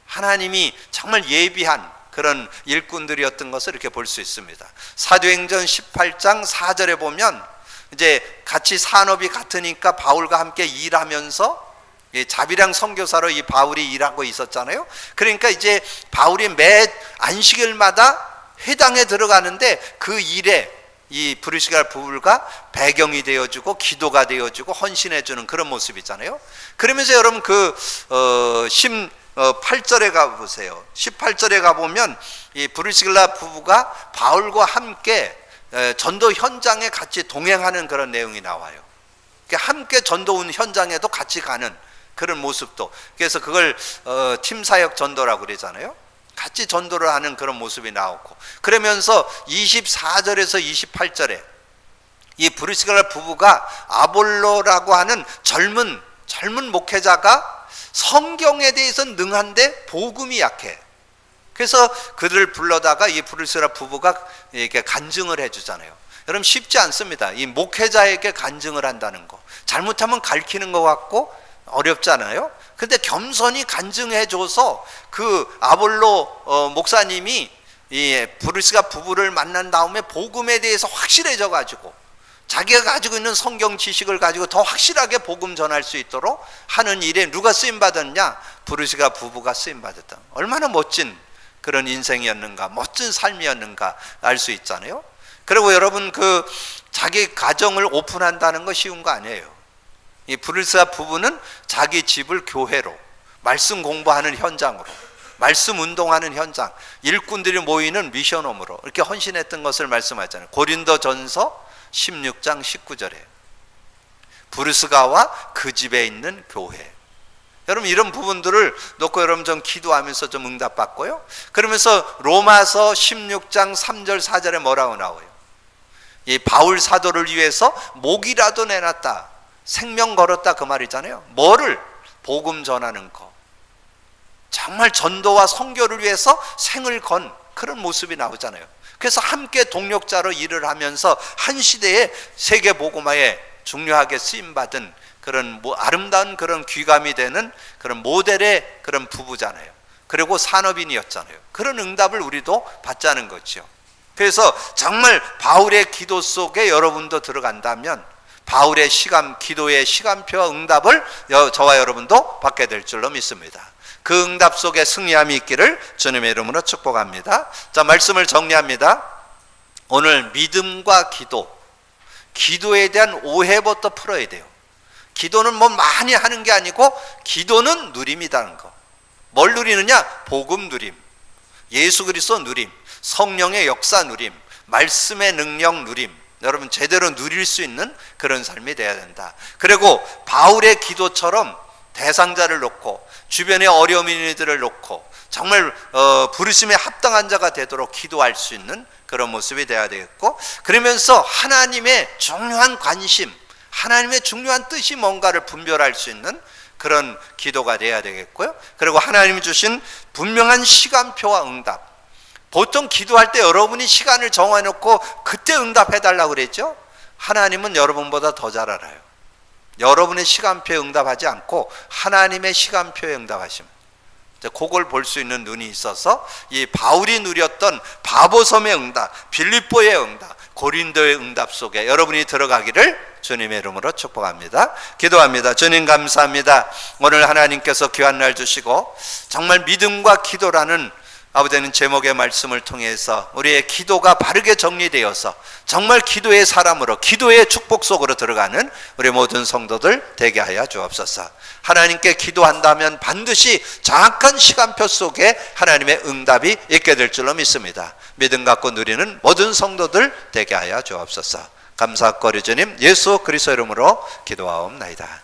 하나님이 정말 예비한 그런 일꾼들이었던 것을 이렇게 볼 수 있습니다. 사도행전 18장 4절에 보면 이제 같이 산업이 같으니까 바울과 함께 일하면서 자비랑 선교사로 이 바울이 일하고 있었잖아요. 그러니까 이제 바울이 매 안식일마다 회당에 들어가는데 그 일에 이 브리스가 부부가 배경이 되어주고 기도가 되어주고 헌신해주는 그런 모습이잖아요. 그러면서 여러분 그 18절에 가보세요. 18절에 가보면 이 브리스길라 부부가 바울과 함께 전도 현장에 같이 동행하는 그런 내용이 나와요. 함께 전도 현장에도 같이 가는 그런 모습도, 그래서 그걸 팀사역 전도라고 그러잖아요. 같이 전도를 하는 그런 모습이 나오고, 그러면서 24절에서 28절에 이 브리스길라 부부가 아볼로라고 하는 젊은 목회자가 성경에 대해서 능한데 복음이 약해. 그래서 그들을 불러다가 이 브리스길라 부부가 이렇게 간증을 해주잖아요. 여러분, 쉽지 않습니다. 이 목회자에게 간증을 한다는 거, 잘못하면 가르치는 것 같고 어렵잖아요. 근데 겸손히 간증해줘서 그 아볼로 목사님이 이 브리스길라 부부를 만난 다음에 복음에 대해서 확실해져 가지고 자기가 가지고 있는 성경 지식을 가지고 더 확실하게 복음 전할 수 있도록 하는 일에 누가 쓰임받았냐? 브리스길라 부부가 쓰임받았다. 얼마나 멋진 그런 인생이었는가, 멋진 삶이었는가 알 수 있잖아요. 그리고 여러분, 그 자기 가정을 오픈한다는 거 쉬운 거 아니에요. 이 브리스길라 부부는 자기 집을 교회로, 말씀 공부하는 현장으로, 말씀 운동하는 현장, 일꾼들이 모이는 미션홈으로 이렇게 헌신했던 것을 말씀하잖아요. 고린도전서 16장 19절에 브리스가와 그 집에 있는 교회. 여러분, 이런 부분들을 놓고 여러분 좀 기도하면서 좀 응답받고요. 그러면서 로마서 16장 3절 4절에 뭐라고 나와요? 이 바울 사도를 위해서 목이라도 내놨다, 생명 걸었다, 그 말이잖아요. 뭐를? 복음 전하는 거. 정말 전도와 선교를 위해서 생을 건 그런 모습이 나오잖아요. 그래서 함께 동력자로 일을 하면서 한 시대에 세계 복음화에 중요하게 쓰임받은 그런 아름다운 그런 귀감이 되는 그런 모델의 그런 부부잖아요. 그리고 산업인이었잖아요. 그런 응답을 우리도 받자는 거죠. 그래서 정말 바울의 기도 속에 여러분도 들어간다면 바울의 기도의 시간표와 응답을 저와 여러분도 받게 될 줄로 믿습니다. 그 응답 속에 승리함이 있기를 주님의 이름으로 축복합니다. 자, 말씀을 정리합니다. 오늘 믿음과 기도에 대한 오해부터 풀어야 돼요. 기도는 뭐 많이 하는 게 아니고 기도는 누림이라는 거. 뭘 누리느냐? 복음 누림, 예수 그리스도 누림, 성령의 역사 누림, 말씀의 능력 누림. 여러분, 제대로 누릴 수 있는 그런 삶이 돼야 된다. 그리고 바울의 기도처럼 대상자를 놓고 주변의 어려운 이들을 놓고 정말 부르심에 합당한 자가 되도록 기도할 수 있는 그런 모습이 돼야 되겠고, 그러면서 하나님의 중요한 관심, 하나님의 중요한 뜻이 뭔가를 분별할 수 있는 그런 기도가 돼야 되겠고요. 그리고 하나님이 주신 분명한 시간표와 응답. 보통 기도할 때 여러분이 시간을 정해놓고 그때 응답해달라고 그랬죠. 하나님은 여러분보다 더 잘 알아요. 여러분의 시간표에 응답하지 않고 하나님의 시간표에 응답하십니다. 그걸 볼 수 있는 눈이 있어서 이 바울이 누렸던 바보섬의 응답, 빌립보의 응답, 고린도의 응답 속에 여러분이 들어가기를 주님의 이름으로 축복합니다. 기도합니다. 주님 감사합니다. 오늘 하나님께서 귀한 날 주시고 정말 믿음과 기도라는 아버지는 제목의 말씀을 통해서 우리의 기도가 바르게 정리되어서 정말 기도의 사람으로, 기도의 축복 속으로 들어가는 우리 모든 성도들 되게 하여 주옵소서. 하나님께 기도한다면 반드시 정확한 시간표 속에 하나님의 응답이 있게 될 줄로 믿습니다. 믿음 갖고 누리는 모든 성도들 되게 하여 주옵소서. 감사거리 주님 예수 그리스도 이름으로 기도하옵나이다.